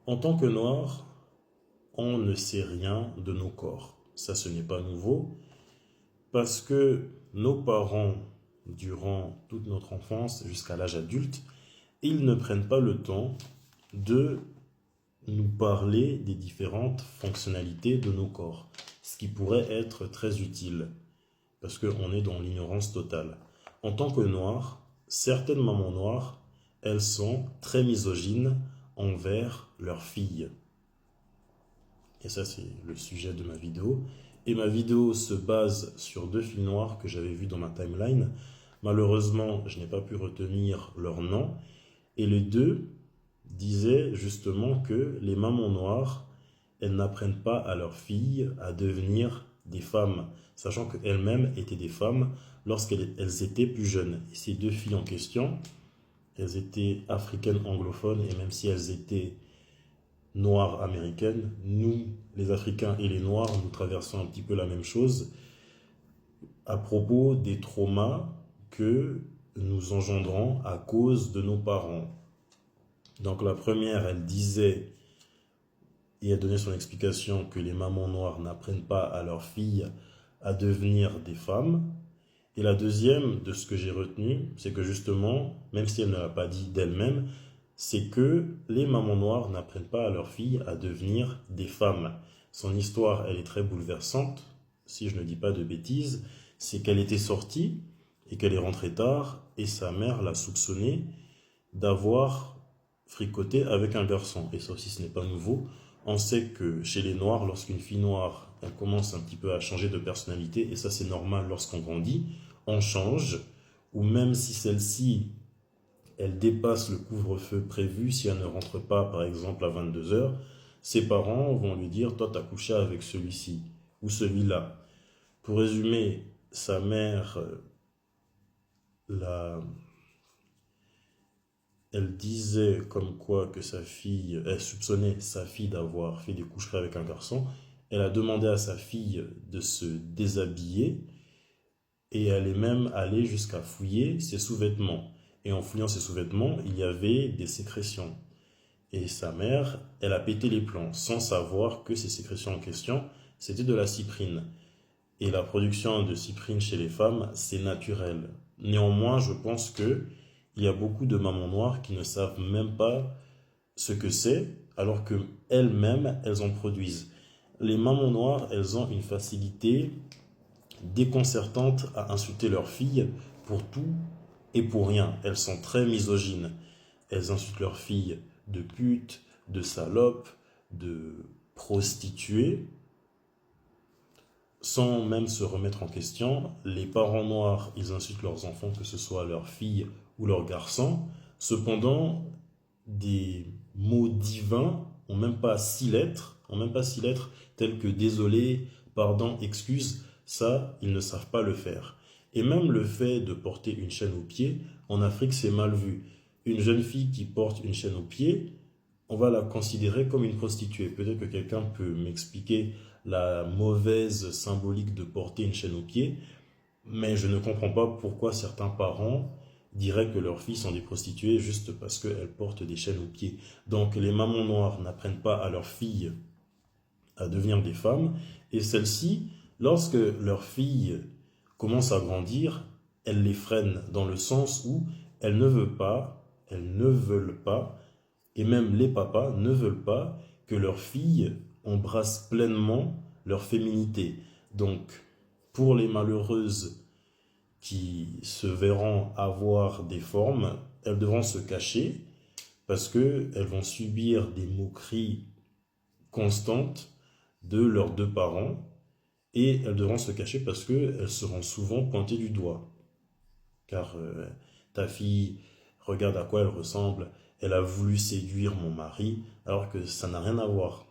En tant que noir, on ne sait rien de nos corps. Ça, ce n'est pas nouveau parce que nos parents, durant toute notre enfance jusqu'à l'âge adulte, ils ne prennent pas le temps de nous parler des différentes fonctionnalités de nos corps, ce qui pourrait être très utile parce qu'on est dans l'ignorance totale. En tant que noir, certaines mamans noires, elles sont très misogynes envers leurs filles. Et ça, c'est le sujet de ma vidéo. Et ma vidéo se base sur deux filles noires que j'avais vues dans ma timeline. Malheureusement, je n'ai pas pu retenir leur nom. Et les deux disaient justement que les mamans noires, elles n'apprennent pas à leurs filles à devenir des femmes, sachant qu'elles-mêmes étaient des femmes lorsqu'elles étaient plus jeunes. Et ces deux filles en question, elles étaient africaines anglophones, et même si elles étaient noires américaines, nous, les Africains et les Noirs, nous traversons un petit peu la même chose à propos des traumas que nous engendrons à cause de nos parents. Donc la première, elle disait, et elle donnait son explication, que les mamans noires n'apprennent pas à leurs filles à devenir des femmes. Et la deuxième, de ce que j'ai retenu, c'est que justement, même si elle ne l'a pas dit d'elle-même, c'est que les mamans noires n'apprennent pas à leurs filles à devenir des femmes. Son histoire, elle est très bouleversante, si je ne dis pas de bêtises, c'est qu'elle était sortie et qu'elle est rentrée tard, et sa mère l'a soupçonnée d'avoir fricoté avec un garçon. Et ça aussi, ce n'est pas nouveau. On sait que chez les Noirs, lorsqu'une fille noire, elle commence un petit peu à changer de personnalité, et ça c'est normal lorsqu'on grandit, on change, ou même si celle-ci, elle dépasse le couvre-feu prévu, si elle ne rentre pas par exemple à 22 heures, ses parents vont lui dire, toi t'as couché avec celui-ci, ou celui-là. Pour résumer, sa mère, elle disait comme quoi que sa fille, elle soupçonnait sa fille d'avoir fait des coucheries avec un garçon. Elle a demandé à sa fille de se déshabiller et elle est même allée jusqu'à fouiller ses sous-vêtements. Et en fouillant ses sous-vêtements, il y avait des sécrétions. Et sa mère, elle a pété les plombs sans savoir que ces sécrétions en question, c'était de la cyprine. Et la production de cyprine chez les femmes, c'est naturel. Néanmoins, je pense que il y a beaucoup de mamans noires qui ne savent même pas ce que c'est, alors qu'elles-mêmes, elles en produisent. Les mamans noires, elles ont une facilité déconcertante à insulter leurs filles pour tout et pour rien. Elles sont très misogynes. Elles insultent leurs filles de pute, de salope, de prostituée, sans même se remettre en question. Les parents noirs, ils insultent leurs enfants, que ce soit leurs filles ou leurs garçons. Cependant, des mots divins ont même pas 6 lettres, tels que désolé, pardon, excuse, ça, ils ne savent pas le faire. Et même le fait de porter une chaîne au pied, en Afrique, c'est mal vu. Une jeune fille qui porte une chaîne au pied, on va la considérer comme une prostituée. Peut-être que quelqu'un peut m'expliquer la mauvaise symbolique de porter une chaîne au pied, mais je ne comprends pas pourquoi certains parents diraient que leurs filles sont des prostituées juste parce qu'elles portent des chaînes aux pieds. Donc les mamans noires n'apprennent pas à leurs filles à devenir des femmes, et celles-ci, lorsque leurs filles commencent à grandir, elles les freinent dans le sens où elles ne veulent pas, et même les papas ne veulent pas que leurs filles embrassent pleinement leur féminité. Donc, pour les malheureuses qui se verront avoir des formes, elles devront se cacher parce qu'elles vont subir des moqueries constantes de leurs deux parents et elles devront se cacher parce qu'elles seront souvent pointées du doigt. Car ta fille, regarde à quoi elle ressemble, elle a voulu séduire mon mari, alors que ça n'a rien à voir.